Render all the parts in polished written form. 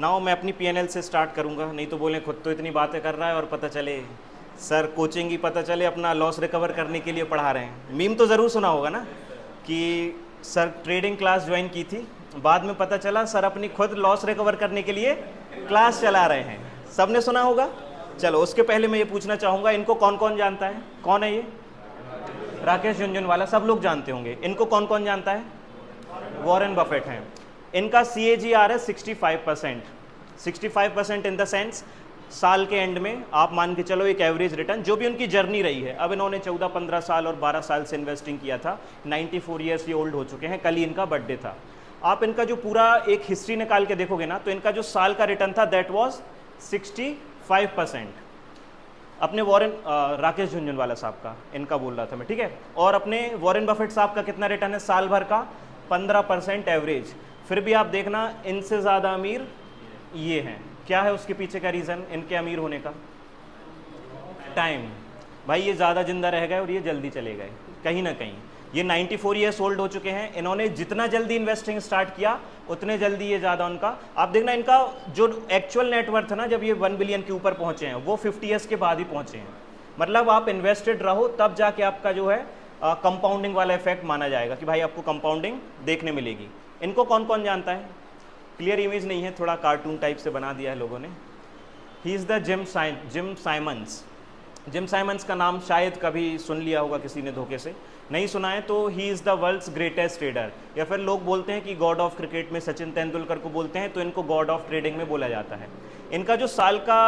Now मैं अपनी PNL से स्टार्ट करूंगा, नहीं तो बोले खुद तो इतनी बातें कर रहा है और पता चले सर कोचिंग ही पता चले अपना लॉस रिकवर करने के लिए पढ़ा रहे हैं। मीम तो ज़रूर सुना होगा ना कि सर ट्रेडिंग क्लास ज्वाइन की थी, बाद में पता चला सर अपनी खुद लॉस रिकवर करने के लिए क्लास चला रहे हैं। सबने सुना होगा। चलो उसके पहले मैं ये पूछना चाहूँगा, इनको कौन कौन जानता है? कौन है ये? राकेश झुनझुनवाला, सब लोग जानते होंगे। इनको कौन कौन जानता है? वॉरेन बफेट हैं। इनका CAGR है 65%। 65% इन द सेंस साल के एंड में आप मान के चलो एक एवरेज रिटर्न, जो भी उनकी जर्नी रही है। अब इन्होंने 14-15 साल और 12 साल से इन्वेस्टिंग किया था, 94 ईयर्स ये ओल्ड हो चुके हैं, कल ही इनका बर्थडे था। आप इनका जो पूरा एक हिस्ट्री निकाल के देखोगे ना, तो इनका जो साल का रिटर्न था दैट वाज 65%। अपने वॉरेन राकेश झुनझुनवाला साहब का इनका बोल रहा था मैं, ठीक है। और अपने वॉरेन बफेट साहब का कितना रिटर्न है साल भर का? 15% एवरेज। फिर भी आप देखना इनसे ज़्यादा अमीर ये हैं। क्या है उसके पीछे का रीज़न इनके अमीर होने का? टाइम। भाई ये ज़्यादा जिंदा रह गए और ये जल्दी चले गए कहीं ना कहीं। ये 94 ईयर्स ओल्ड हो चुके हैं। इन्होंने जितना जल्दी इन्वेस्टिंग स्टार्ट किया उतने जल्दी ये ज़्यादा उनका, आप देखना इनका जो एक्चुअल नेटवर्थ है ना, जब ये 1 बिलियन के ऊपर पहुँचे हैं वो 50 ईयर्स के बाद ही पहुँचे हैं। मतलब आप इन्वेस्टेड रहो तब जाके आपका जो है कंपाउंडिंग वाला इफेक्ट माना जाएगा कि भाई आपको कंपाउंडिंग देखने मिलेगी। इनको कौन कौन जानता है? क्लियर इमेज नहीं है, थोड़ा कार्टून टाइप से बना दिया है लोगों ने। ही is the Jim Simons. Jim Simons का नाम शायद कभी सुन लिया होगा किसी ने धोखे से, नहीं सुना है तो he is the world's greatest trader. या फिर लोग बोलते हैं कि गॉड ऑफ क्रिकेट में सचिन तेंदुलकर को बोलते हैं, तो इनको गॉड ऑफ ट्रेडिंग में बोला जाता है। इनका जो साल का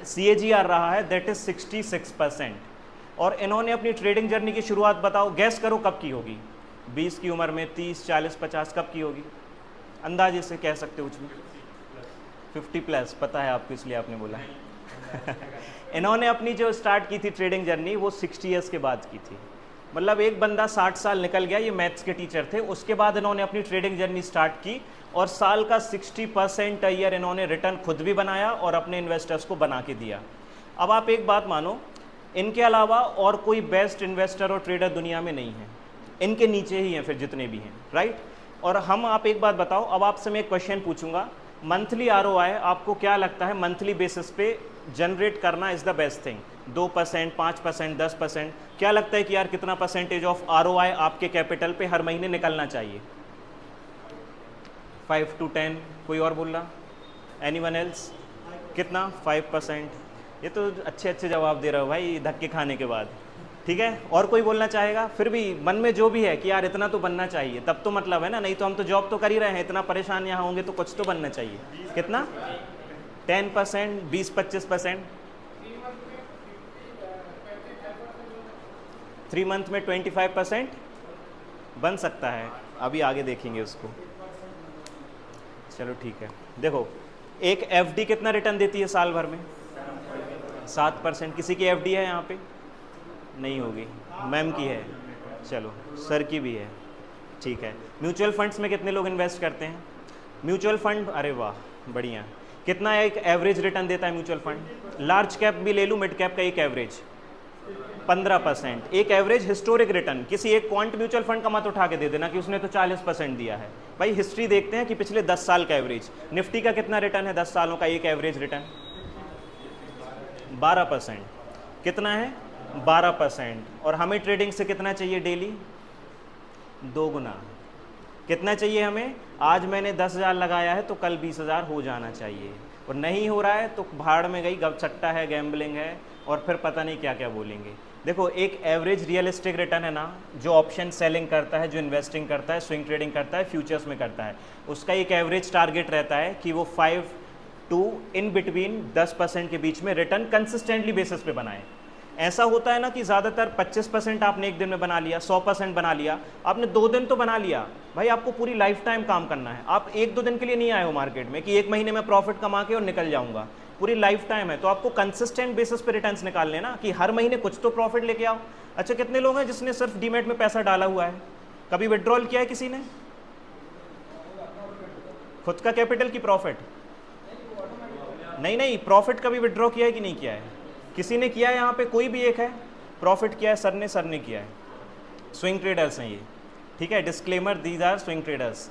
CAGR रहा है दैट इज़ 66%। और इन्होंने अपनी ट्रेडिंग जर्नी की शुरुआत, बताओ गैस करो कब की होगी? 20 की उम्र में, 30, 40, 50 कब की होगी? अंदाजे से कह सकते हो कुछ भी। 50+, पता है आपको इसलिए आपने बोला इन्होंने अपनी जो स्टार्ट की थी ट्रेडिंग जर्नी वो 60 ईयर्स के बाद की थी। मतलब एक बंदा 60 साल निकल गया, ये मैथ्स के टीचर थे, उसके बाद इन्होंने अपनी ट्रेडिंग जर्नी स्टार्ट की और साल का 60% ईयर इन्होंने रिटर्न खुद भी बनाया और अपने इन्वेस्टर्स को बना के दिया। अब आप एक बात मानो, इनके अलावा और कोई बेस्ट इन्वेस्टर और ट्रेडर दुनिया में नहीं है, इनके नीचे ही हैं फिर जितने भी हैं, राइट। और हम, आप एक बात बताओ, अब आपसे मैं एक क्वेश्चन पूछूंगा, मंथली ROI आपको क्या लगता है मंथली बेसिस पे जनरेट करना इज़ द बेस्ट थिंग? 2%, 5%, 10%? क्या लगता है कि यार कितना परसेंटेज ऑफ ROI आपके कैपिटल पे हर महीने निकलना चाहिए? 5 to 10? कोई और बोल रहा? Anyone else? कितना? 5%? ये तो अच्छे अच्छे जवाब दे रहे हो भाई धक्के खाने के बाद, ठीक है। और कोई बोलना चाहेगा? फिर भी मन में जो भी है कि यार इतना तो बनना चाहिए, तब तो मतलब है ना, नहीं तो हम तो जॉब तो कर ही रहे हैं, इतना परेशान यहाँ होंगे तो कुछ तो बनना चाहिए। कितना? 10%, 20-25%? 3 मंथ में 25% बन सकता है, अभी आगे देखेंगे उसको। चलो ठीक है। देखो एक FD कितना रिटर्न देती है साल भर में? 7%। किसी की FD है यहाँ पे? नहीं होगी, मैम की है, चलो सर की भी है, ठीक है। म्यूचुअल फंड्स में कितने लोग इन्वेस्ट करते हैं? म्यूचुअल फंड, अरे वाह बढ़िया। कितना एक एवरेज रिटर्न देता है म्यूचुअल फंड? लार्ज कैप भी ले लूँ, मिड कैप का एक एवरेज 15%। एक एवरेज हिस्टोरिक रिटर्न। किसी एक क्वांट म्यूचुअल फंड का मत उठा के दे देना कि उसने तो 40% दिया है। भाई हिस्ट्री देखते हैं कि पिछले 10 साल का एवरेज। निफ्टी का कितना रिटर्न है 10 सालों का एक एवरेज रिटर्न? 12%। कितना है? 12%। और हमें ट्रेडिंग से कितना चाहिए डेली? 2 गुना। कितना चाहिए हमें? आज मैंने 10,000 लगाया है तो कल 20,000 हो जाना चाहिए, और नहीं हो रहा है तो भाड़ में गई, गपचट्टा है, गैम्बलिंग है, और फिर पता नहीं क्या क्या बोलेंगे। देखो एक एवरेज रियलिस्टिक रिटर्न है ना, जो ऑप्शन सेलिंग करता है, जो इन्वेस्टिंग करता है, स्विंग ट्रेडिंग करता है, फ्यूचर्स में करता है, उसका एक एवरेज टारगेट रहता है कि वो 5 to इन बिटवीन 10% के बीच में रिटर्न कंसिस्टेंटली बेसिस पे बनाए। ऐसा होता है ना कि ज़्यादातर 25% आपने एक दिन में बना लिया, 100% बना लिया, आपने 2 दिन तो बना लिया। भाई आपको पूरी लाइफ टाइम काम करना है। आप 1-2 दिन के लिए नहीं आए हो मार्केट में कि 1 महीने में प्रॉफिट कमा के और निकल जाऊंगा, पूरी लाइफ टाइम है। तो आपको कंसिस्टेंट बेसिस पे रिटर्न्स निकालने ना, कि हर महीने कुछ तो प्रॉफिट लेके आओ। अच्छा कितने लोग हैं जिसने सिर्फ डीमैट में पैसा डाला हुआ है? कभी विड्रॉल किया है किसी ने? खुद का कैपिटल की प्रॉफिट? नहीं, प्रॉफिट कभी विड्रॉ किया है कि नहीं किया है? किसी ने किया है यहाँ पे? कोई भी एक है? प्रॉफिट किया है सर ने किया है। स्विंग ट्रेडर्स हैं ये, ठीक है, disclaimer, these are swing traders.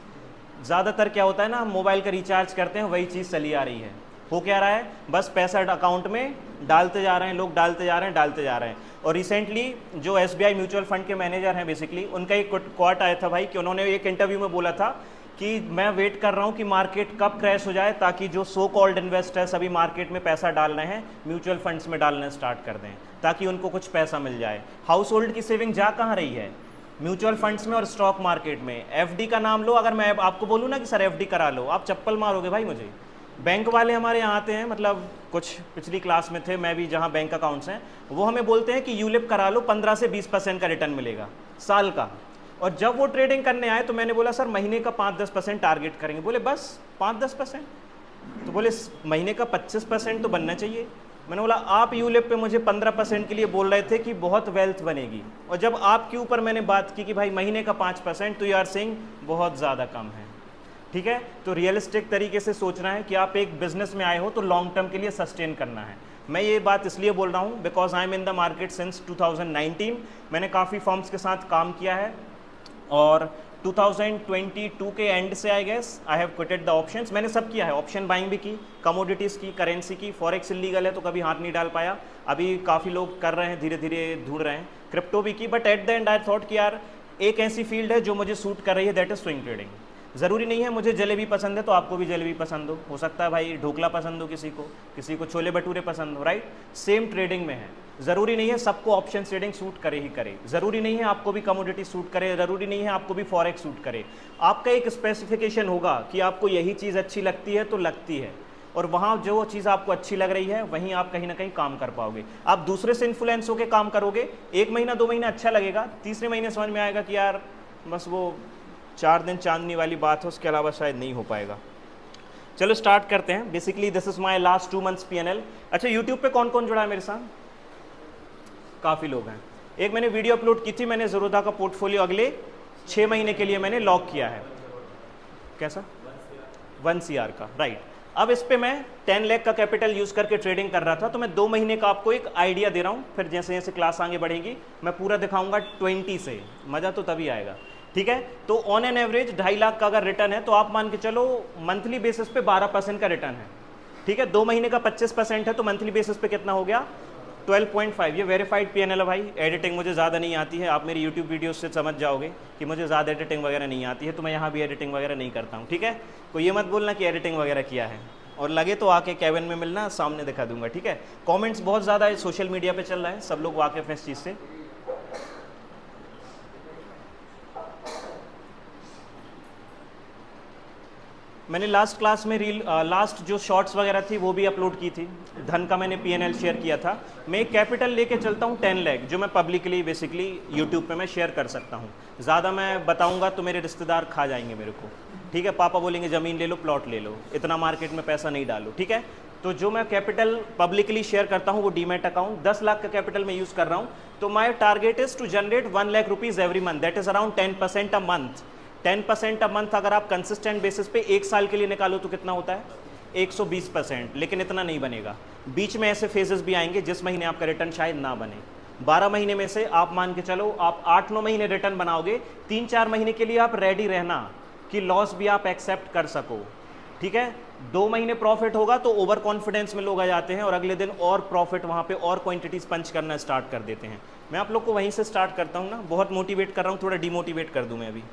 ज़्यादातर क्या होता है ना, हम मोबाइल का रिचार्ज करते हैं, वही चीज़ चली आ रही है। हो क्या रहा है, बस पैसा अकाउंट में डालते जा रहे हैं लोग, डालते जा रहे हैं, डालते जा रहे हैं। और रिसेंटली जो SBI म्यूचुअल फंड के मैनेजर हैं बेसिकली, उनका एक क्वाट आया था भाई, कि उन्होंने एक इंटरव्यू में बोला था कि मैं वेट कर रहा हूँ कि मार्केट कब क्रैश हो जाए, ताकि जो सो कॉल्ड इन्वेस्टर्स अभी मार्केट में पैसा डाल रहे हैं म्यूचुअल फंड्स में डालना स्टार्ट कर दें, ताकि उनको कुछ पैसा मिल जाए। हाउस होल्ड की सेविंग जा कहाँ रही है, म्यूचुअल फंड्स में और स्टॉक मार्केट में। FD का नाम लो, अगर मैं आपको बोलूँ ना कि सर FD करा लो, आप चप्पल मारोगे भाई मुझे। बैंक वाले हमारे यहाँ आते हैं, मतलब कुछ पिछली क्लास में थे, मैं भी जहाँ बैंक अकाउंट्स हैं, वो हमें बोलते हैं कि यूलिप करा लो, 15 से 20% का रिटर्न मिलेगा साल का। और जब वो ट्रेडिंग करने आए तो मैंने बोला सर महीने का 5-10% टारगेट करेंगे। बोले बस 5-10%? तो बोले महीने का 25% तो बनना चाहिए। मैंने बोला आप यूलिप पे मुझे 15% के लिए बोल रहे थे कि बहुत वेल्थ बनेगी, और जब आपके ऊपर मैंने बात की कि भाई महीने का 5%, तो यू आर सेइंग बहुत ज़्यादा कम है। ठीक है, तो रियलिस्टिक तरीके से सोचना है कि आप एक बिजनेस में आए हो तो लॉन्ग टर्म के लिए सस्टेन करना है। मैं ये बात इसलिए बोल रहा हूँ because I am in the market since 2019। मैंने काफ़ी फर्म्स के साथ काम किया है, और 2022 के एंड से I guess I have quitted the options. मैंने सब किया है, ऑप्शन बाइंग भी की, कमोडिटीज़ की, करेंसी की, फॉरेक्स इलीगल है तो कभी हाथ नहीं डाल पाया, अभी काफ़ी लोग कर रहे हैं, धीरे धीरे ढूंढ रहे हैं, क्रिप्टो भी की। But at the and I thought कि यार एक ऐसी फील्ड है जो मुझे सूट कर रही है, दैट इज स्विंग ट्रेडिंग। ज़रूरी नहीं है मुझे जलेबी पसंद है तो आपको भी जलेबी पसंद हो सकता है भाई ढोकला पसंद हो किसी को छोले भटूरे पसंद हो, राइट। सेम ट्रेडिंग में है, ज़रूरी नहीं है सबको ऑप्शन ट्रेडिंग सूट करे ही करे, ज़रूरी नहीं है आपको भी कमोडिटी सूट करे, ज़रूरी नहीं है आपको भी फॉरेक्स सूट करे। आपका एक स्पेसिफिकेशन होगा कि आपको यही चीज़ अच्छी लगती है तो लगती है, और वहाँ जो चीज़ आपको अच्छी लग रही है वहीं आप कहीं ना कहीं काम कर पाओगे। आप दूसरे से इन्फ्लुएंस होकर काम करोगे, 1 महीना 2 महीना अच्छा लगेगा, तीसरे महीने समझ में आएगा कि यार बस वो 4 दिन चांदनी वाली बात है, उसके अलावा शायद नहीं हो पाएगा। चलो स्टार्ट करते हैं। Basically this is my last 2 months PNL। अच्छा, यूट्यूब पे कौन कौन जुड़ा है मेरे साथ? काफ़ी लोग हैं। एक मैंने वीडियो अपलोड की थी, मैंने ज़रोधा का पोर्टफोलियो अगले 6 महीने के लिए मैंने लॉक किया है। कैसा? 1 CR का, राइट। अब इस पे मैं 10 लाख का कैपिटल यूज़ करके ट्रेडिंग कर रहा था, तो मैं 2 महीने का आपको एक आइडिया दे रहा हूँ, फिर जैसे जैसे क्लास आगे बढ़ेगी मैं पूरा दिखाऊंगा 20 से, मज़ा तो तभी आएगा। ठीक है, तो ऑन एन एवरेज 2.5 लाख का अगर रिटर्न है तो आप मान के चलो मंथली बेसिस पे 12% का रिटर्न है। ठीक है, 2 महीने का 25% है तो मंथली बेसिस पे कितना हो गया? 12.5। ये वेरीफाइड PNL है भाई। एडिटिंग मुझे ज़्यादा नहीं आती है, आप मेरी यूट्यूब वीडियोस से समझ जाओगे कि मुझे ज़्यादा एडिटिंग वगैरह नहीं आती है, तो मैं यहाँ भी एडिटिंग वगैरह नहीं करता हूँ। ठीक है, कोई ये मत बोलना कि एडिटिंग वगैरह किया है, और लगे तो आके केबिन में मिलना, सामने दिखा दूंगा। ठीक है, कमेंट्स बहुत ज़्यादा सोशल मीडिया पे चल रहा है, सब लोग वाकिफ़ हैं इस चीज़ से। मैंने लास्ट क्लास में लास्ट जो शॉर्ट्स वगैरह थी वो भी अपलोड की थी। धन का मैंने PNL शेयर किया था। मैं एक कैपिटल लेके चलता हूँ 10 लाख, जो मैं पब्लिकली बेसिकली यूट्यूब पे मैं शेयर कर सकता हूँ। ज़्यादा मैं बताऊँगा तो मेरे रिश्तेदार खा जाएंगे मेरे को। ठीक है, पापा बोलेंगे ज़मीन ले लो, प्लॉट ले लो, इतना मार्केट में पैसा नहीं डालो। ठीक है, तो जो मैं कैपिटल पब्लिकली शेयर करता हूँ वो डीमैट अकाउंट 10 लाख का कैपिटल में यूज़ कर रहा हूँ। तो my target is to generate 1 lakh rupees every month, that is around 10% a month. 10% a month अगर आप कंसिस्टेंट बेसिस पे 1 साल के लिए निकालो तो कितना होता है? 120%। लेकिन इतना नहीं बनेगा, बीच में ऐसे फेजेस भी आएंगे जिस महीने आपका रिटर्न शायद ना बने। 12 महीने में से आप मान के चलो आप 8-9 महीने रिटर्न बनाओगे, 3-4 महीने के लिए आप रेडी रहना कि लॉस भी आप एक्सेप्ट कर सको। ठीक है, 2 महीने प्रॉफिट होगा तो ओवर कॉन्फिडेंस में लोग आ जाते हैं और अगले दिन और प्रॉफिट वहाँ पे और क्वांटिटीज पंच करना स्टार्ट कर देते हैं। मैं आप लोग को वहीं से स्टार्ट करता हूँ ना, बहुत मोटिवेट कर रहा हूँ, थोड़ा डिमोटिवेट कर दूँ मैं अभी।